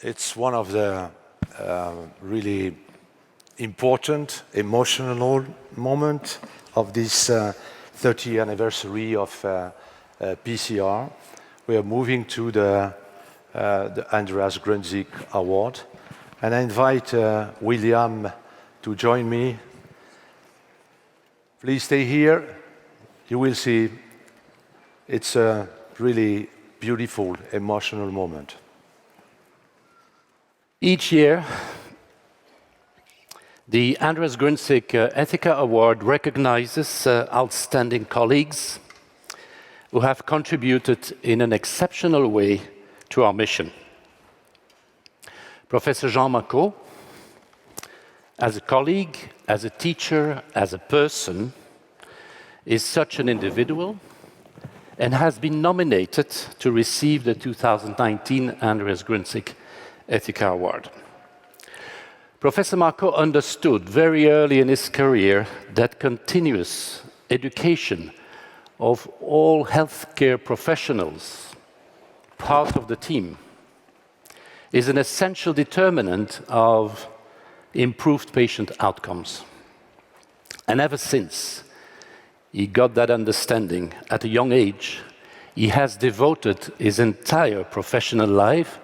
It's one of the really important, emotional moment of this 30th anniversary of PCR. We are moving to the Andreas Grünzig Award. And I invite William to join me. Please stay here. You will see it's a really beautiful, emotional moment. Each year, the Andreas Grünzig Ethica Award recognizes outstanding colleagues who have contributed in an exceptional way to our mission. Professor Jean Marcaud, as a colleague, as a teacher, as a person, is such an individual and has been nominated to receive the 2019 Andreas Grünzig Ethica Award. Professor Marcaud understood very early in his career that continuous education of all healthcare professionals, part of the team, is an essential determinant of improved patient outcomes. And ever since he got that understanding at a young age, he has devoted his entire professional life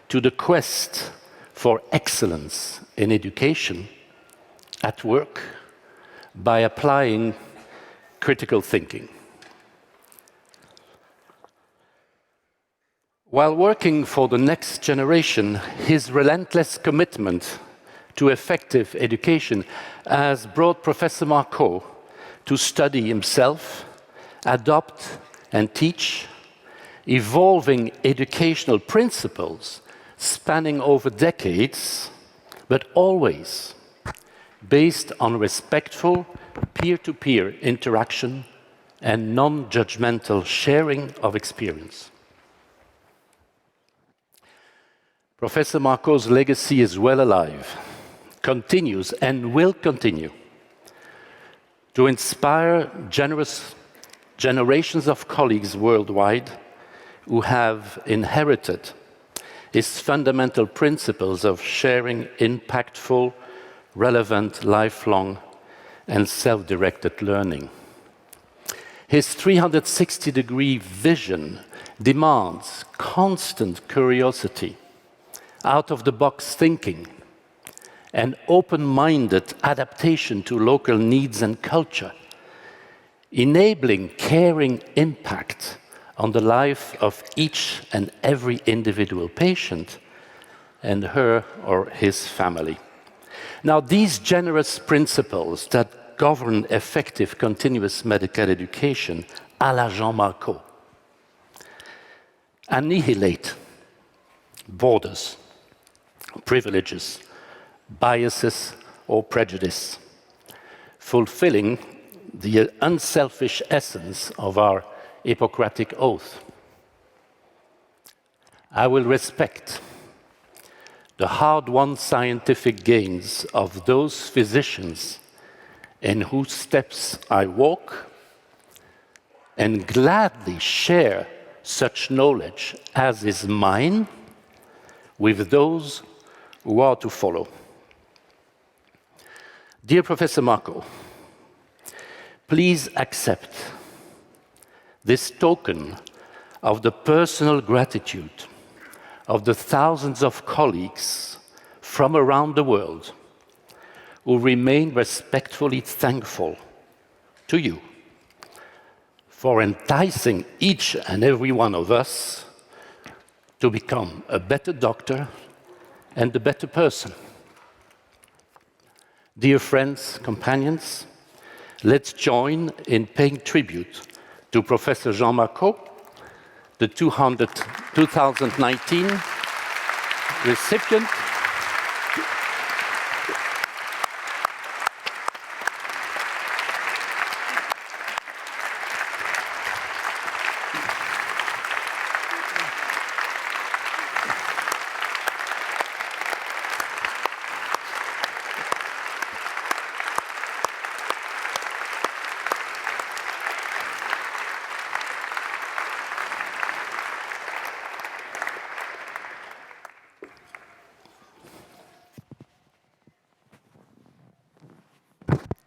to the quest for excellence in education at work by applying critical thinking. While working for the next generation, his relentless commitment to effective education has brought Professor Marcaud to study himself, adopt and teach evolving educational principles spanning over decades, but always based on respectful peer-to-peer interaction and non-judgmental sharing of experience. Professor Marcaud's legacy is well alive, continues and will continue to inspire generous generations of colleagues worldwide who have inherited his fundamental principles of sharing impactful, relevant, lifelong, and self-directed learning. His 360-degree vision demands constant curiosity, out-of-the-box thinking, and open-minded adaptation to local needs and culture, enabling caring impact on the life of each and every individual patient and her or his family. Now, these generous principles that govern effective continuous medical education à la Jean Marcaud annihilate borders, privileges, biases, or prejudice, fulfilling the unselfish essence of our Hippocratic oath. I will respect the hard-won scientific gains of those physicians in whose steps I walk, and gladly share such knowledge as is mine with those who are to follow. Dear Professor Marcaud, please accept this token of the personal gratitude of the thousands of colleagues from around the world who remain respectfully thankful to you for enticing each and every one of us to become a better doctor and a better person. Dear friends, companions, let's join in paying tribute to Professor Jean Marcaud, the 2019 recipient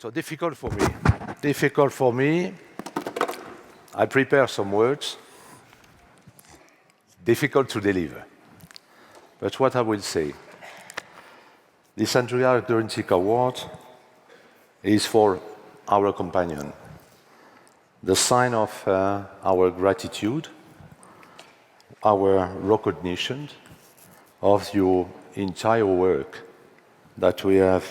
So difficult for me. Difficult for me. I prepare some words. Difficult to deliver. But what I will say, this Ethica Award is for our companion, the sign of our gratitude, our recognition of your entire work that we have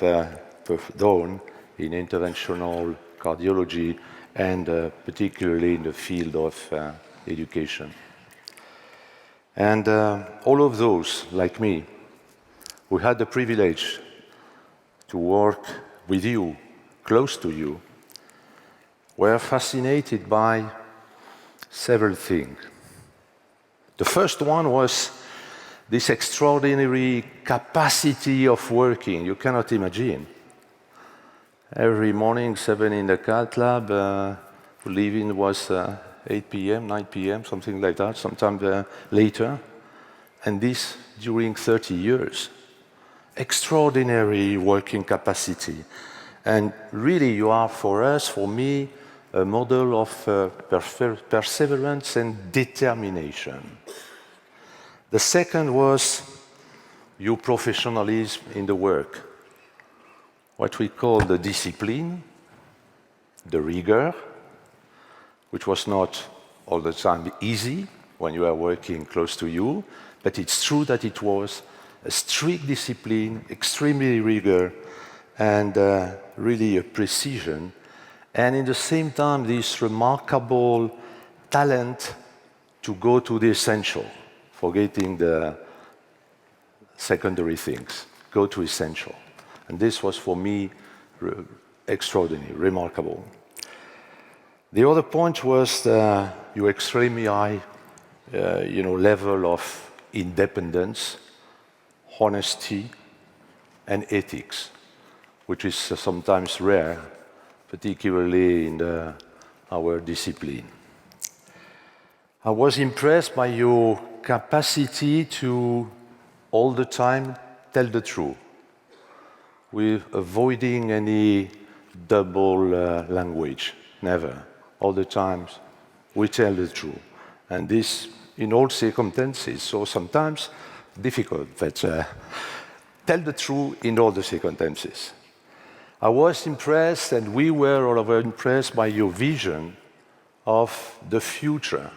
done in interventional cardiology and particularly in the field of education. And all of those, like me, who had the privilege to work with you, close to you, were fascinated by several things. The first one was this extraordinary capacity of working. You cannot imagine. Every morning, 7 in the cath lab, leaving was 8 p.m., 9 p.m., something like that, sometimes later. And this during 30 years. Extraordinary working capacity. And really, you are, for us, for me, a model of perseverance and determination. The second was your professionalism in the work. What we call the discipline, the rigor, which was not all the time easy when you are working close to you, but it's true that it was a strict discipline, extremely rigor, and really a precision. And in the same time, this remarkable talent to go to the essential, forgetting the secondary things, go to essential. And this was, for me, extraordinary, remarkable. The other point was your extremely high level of independence, honesty, and ethics, which is sometimes rare, particularly in our discipline. I was impressed by your capacity to all the time tell the truth, with avoiding any double language, never. All the time we tell the truth. And this in all circumstances, so sometimes difficult, but tell the truth in all the circumstances. I was impressed, and we were all over impressed by your vision of the future.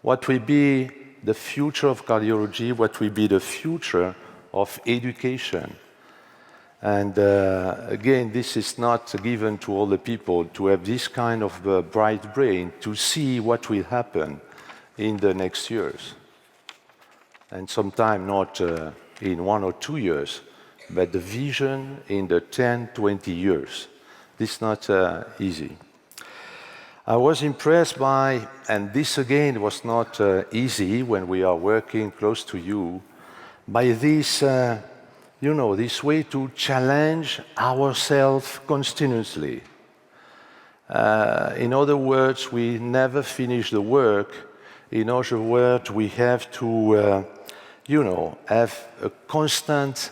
What will be the future of cardiology, what will be the future of education. And again, this is not given to all the people to have this kind of bright brain to see what will happen in the next years. And sometimes not in 1 or 2 years, but the vision in the 10, 20 years. This is not easy. I was impressed by, and this again was not easy when we are working close to you, by this, this way to challenge ourselves continuously. In other words, we never finish the work. In other words, we have to, have a constant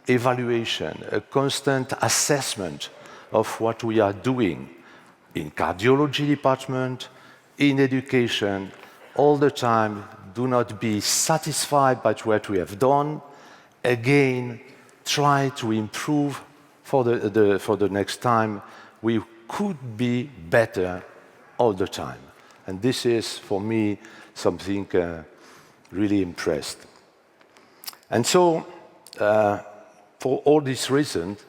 evaluation, a constant assessment of what we are doing in cardiology department, in education, all the time. Do not be satisfied by what we have done. Again, try to improve for the next time. We could be better all the time. And this is, for me, something really impressed. And so, for all these reasons,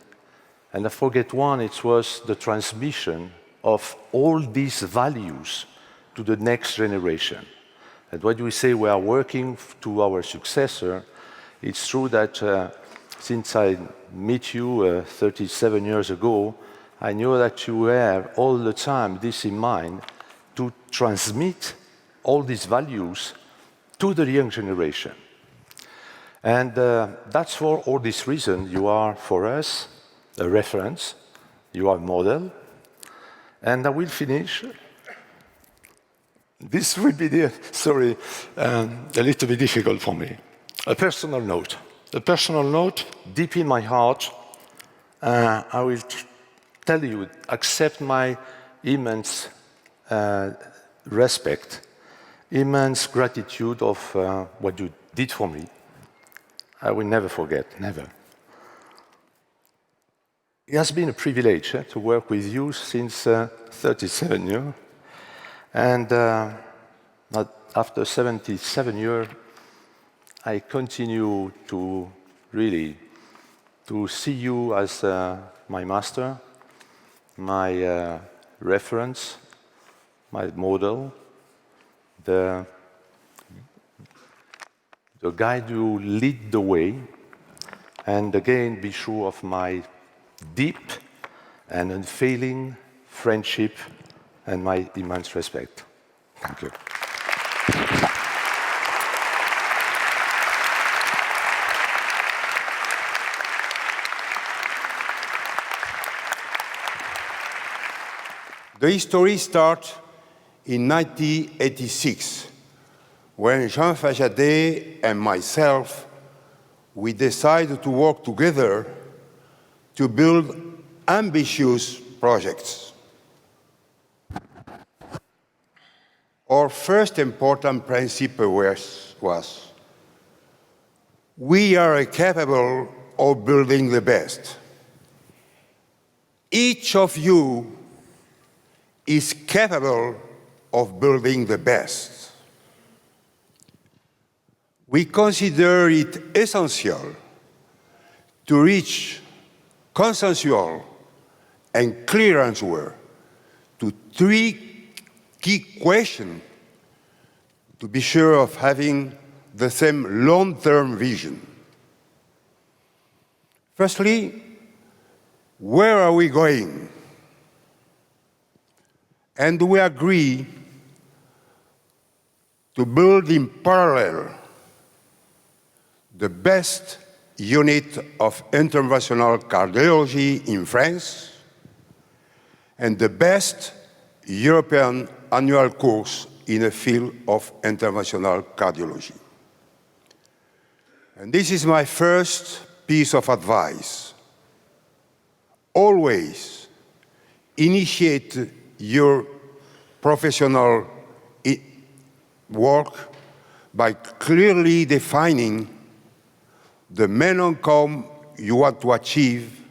and I forget one, it was the transmission of all these values to the next generation. And when we say we are working to our successor, it's true that since I met you 37 years ago, I knew that you have all the time this in mind to transmit all these values to the young generation. And that's for all these reasons. You are, for us, a reference. You are a model. And I will finish. This will be, a little bit difficult for me. A personal note. A personal note, deep in my heart, I will tell you, accept my immense respect, immense gratitude of what you did for me. I will never forget, never. It has been a privilege to work with you since 37 years. And after 77 years, I continue to really to see you as my master, my reference, my model, the guide who lead the way, and again be sure of my deep and unfailing friendship and my immense respect. Thank you. The history starts in 1986, when Jean Fajadet and myself, we decided to work together to build ambitious projects. Our first important principle was we are capable of building the best. Each of you is capable of building the best. We consider it essential to reach consensual and clear answer to three key questions to be sure of having the same long-term vision. Firstly, where are we going? And we agree to build in parallel the best unit of interventional cardiology in France and the best European annual course in the field of interventional cardiology. And this is my first piece of advice. Always initiate your professional work by clearly defining the main outcome you want to achieve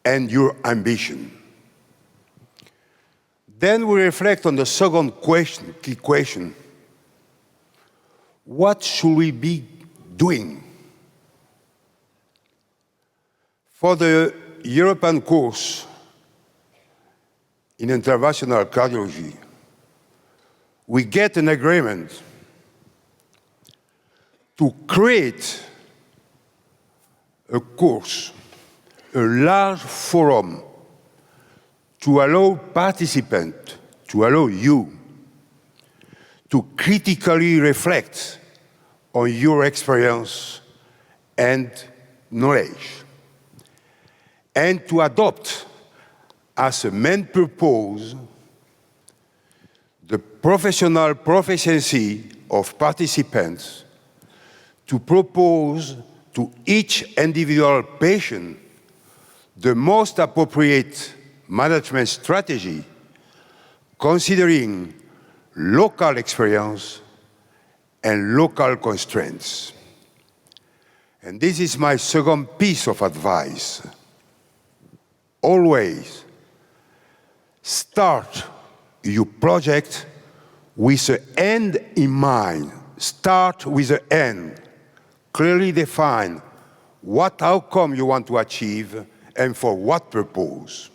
and your ambition. Then we reflect on the second question, key question. What should we be doing? For the European course in interventional cardiology, we get an agreement to create a course, a large forum to allow participants, to allow you to critically reflect on your experience and knowledge, and to adopt as a main purpose the professional proficiency of participants to propose to each individual patient the most appropriate management strategy, considering local experience and local constraints. And this is my second piece of advice. Always start your project with the end in mind. Start with the end. Clearly define what outcome you want to achieve and for what purpose.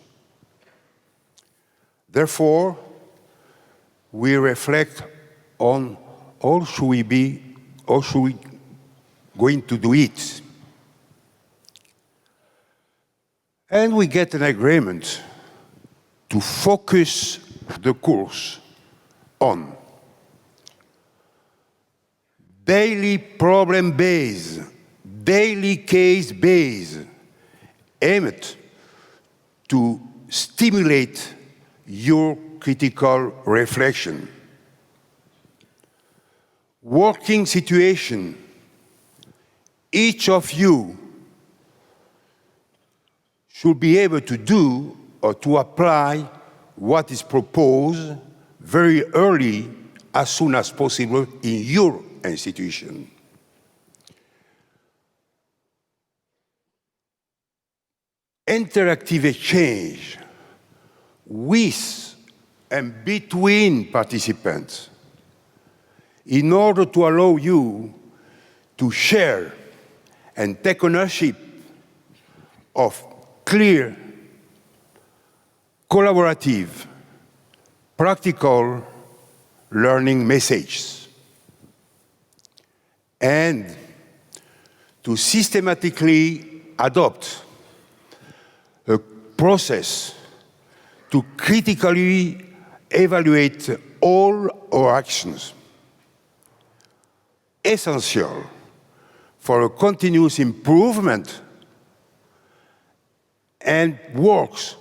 Therefore, we reflect on how should we going to do it. And we get an agreement to focus the course on daily problem-based, daily case-based, aimed to stimulate your critical reflection. Working situation, each of you should be able to do or to apply what is proposed very early, as soon as possible, in your institution. Interactive exchange with and between participants in order to allow you to share and take ownership of clear, collaborative, practical learning messages, and to systematically adopt a process to critically evaluate all our actions, essential for a continuous improvement and works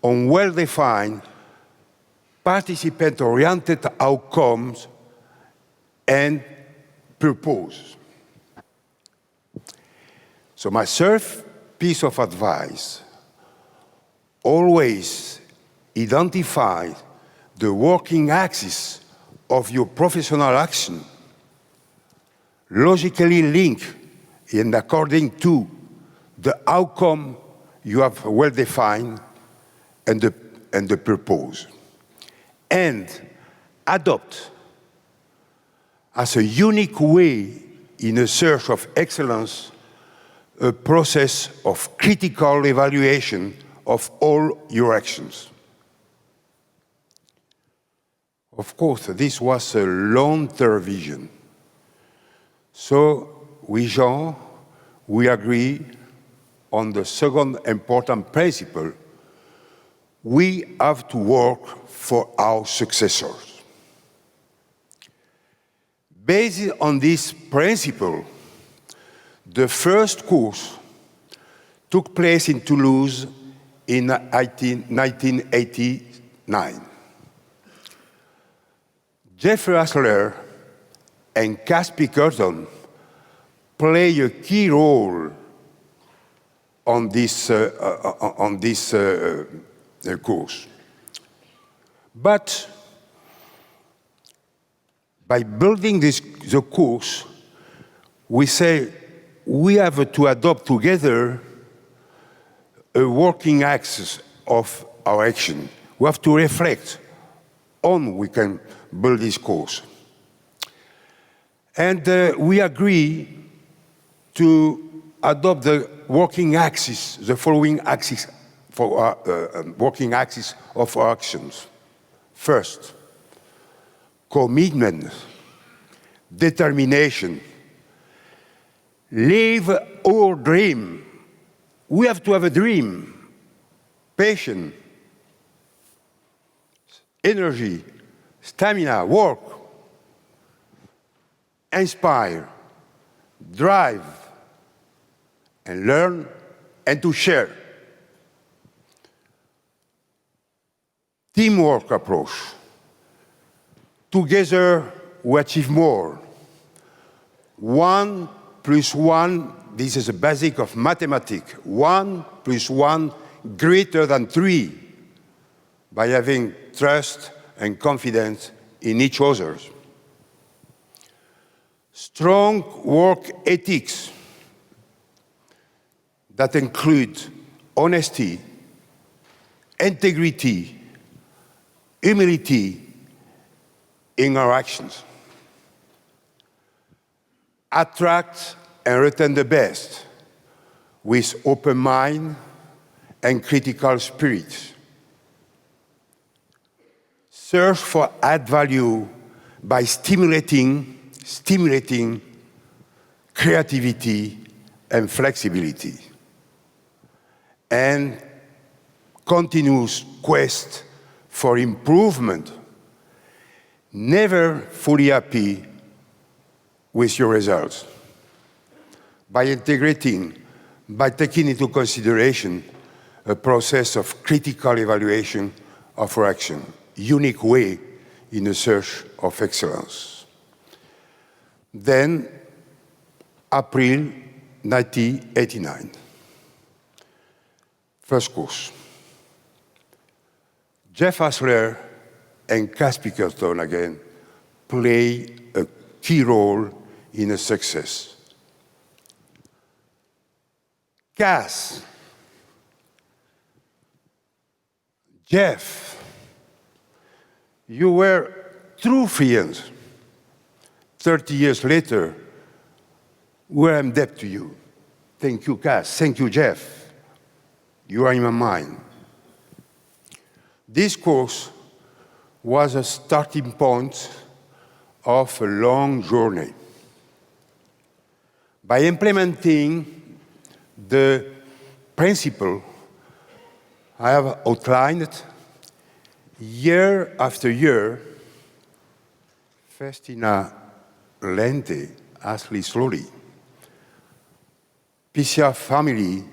on well-defined, participant-oriented outcomes and purpose. So my third piece of advice, always identify the working axis of your professional action, logically link and according to the outcome you have well defined and the purpose. And adopt as a unique way in a search of excellence a process of critical evaluation of all your actions. Of course, this was a long-term vision. So, we, Jean, we agree on the second important principle. We have to work for our successors. Based on this principle, the first course took place in Toulouse in 1989. Jeffrey Hassler and Casper Curtin play a key role on this course. But by building the course, we say we have to adopt together a working axis of our action. We have to reflect on we can build this course. And we agree to adopt the working axis, the following axis for our working axis of our actions. First, commitment, determination. Live our dream. We have to have a dream, passion, energy, stamina, work, inspire, drive, and learn, and to share. Teamwork approach. Together, we achieve more. 1 + 1, this is the basic of mathematics. 1 + 1 greater than 3 by having trust and confidence in each other. Strong work ethics that include honesty, integrity, humility in our actions. Attract and retain the best with open mind and critical spirit. Search for add value by stimulating creativity and flexibility. And continuous quest for improvement. Never fully happy with your results. By integrating, by taking into consideration a process of critical evaluation of our action, unique way in the search of excellence. Then, April 1989. First course. Jeff Hassler and Cass Pickerton again play a key role in a success. Cass, Jeff, you were true friends. 30 years later, we're in debt to you. Thank you, Cass. Thank you, Jeff. You are in my mind. This course was a starting point of a long journey. By implementing the principle I have outlined year after year, Festina lente, asli slowly, PCR family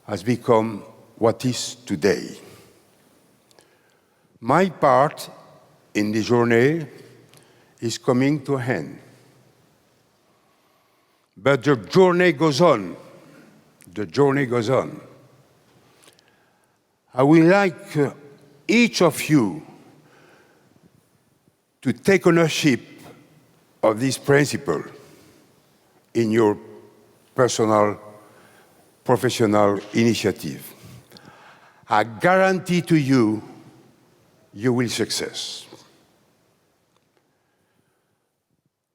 has become what is today. My part in the journey is coming to an end. But the journey goes on. The journey goes on. I would like each of you to take ownership of this principle in your personal, professional initiative. I guarantee to you, you will success.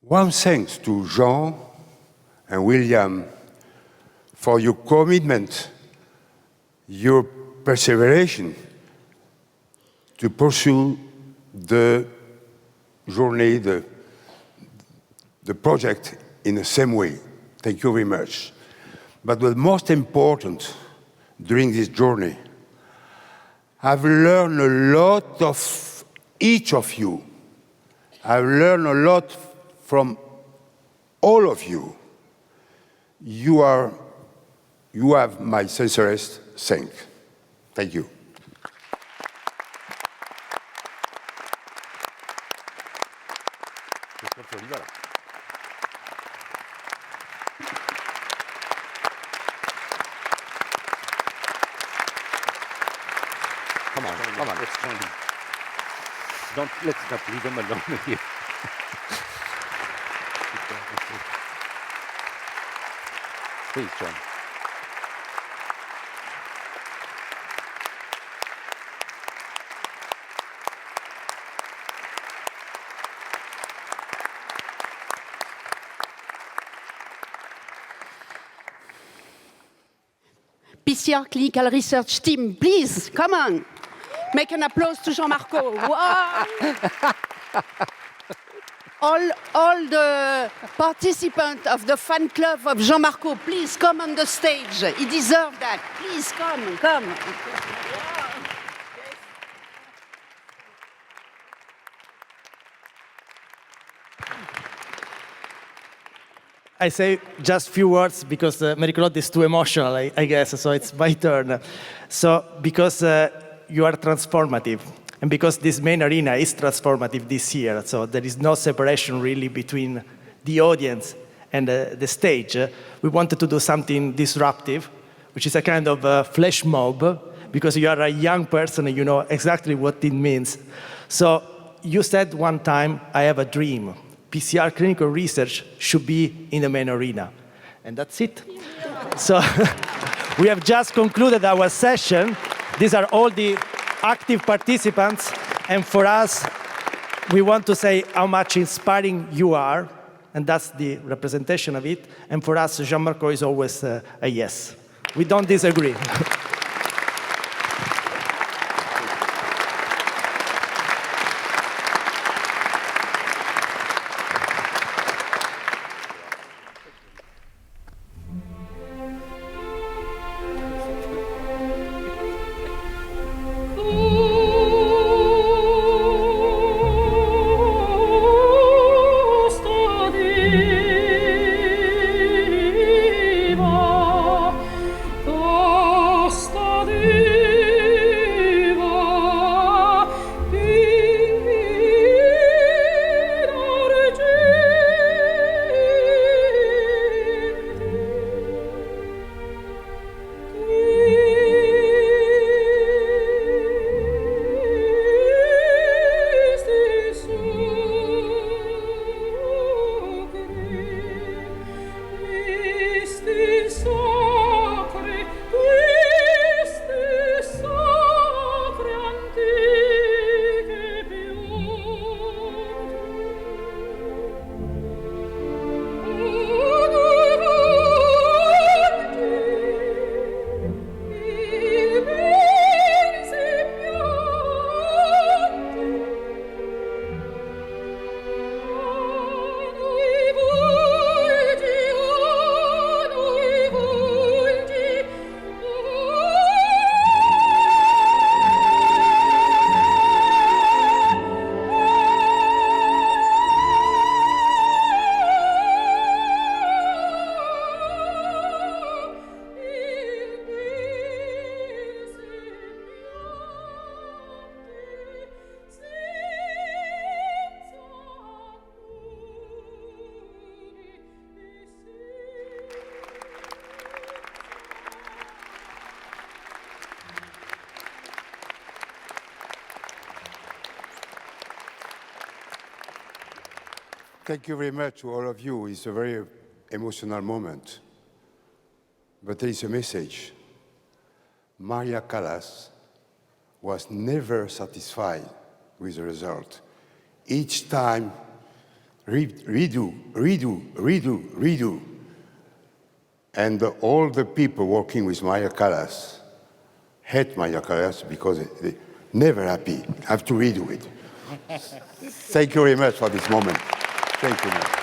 One thanks to Jean and William for your commitment, your perseverance to pursue the journey, the project in the same way. Thank you very much. But the most important during this journey, I've learned a lot of each of you. I've learned a lot from all of you. You have my sincerest thanks. Thank you. Come on, let's join him. Let's not leave him alone here. Please join. PCR Clinical Research Team, please, come on. Make an applause to Jean-Marco. Wow. All the participants of the fan club of Jean-Marco, please come on the stage. He deserves that. Please come. I say just few words because Mary-Claude is too emotional, I guess, so it's my turn. So, because you are transformative, and because this main arena is transformative this year, so there is no separation really between the audience and the stage, we wanted to do something disruptive, which is a kind of flash mob, because you are a young person and you know exactly what it means. So, you said one time, I have a dream. PCR clinical research should be in the main arena. And that's it. So we have just concluded our session. These are all the active participants. And for us, we want to say how much inspiring you are. And that's the representation of it. And for us, Jean-Marco is always a yes. We don't disagree. Thank you very much to all of you. It's a very emotional moment. But there is a message. Maria Callas was never satisfied with the result. Each time, redo. And all the people working with Maria Callas hate Maria Callas because they're never happy, have to redo it. Thank you very much for this moment. Thank you.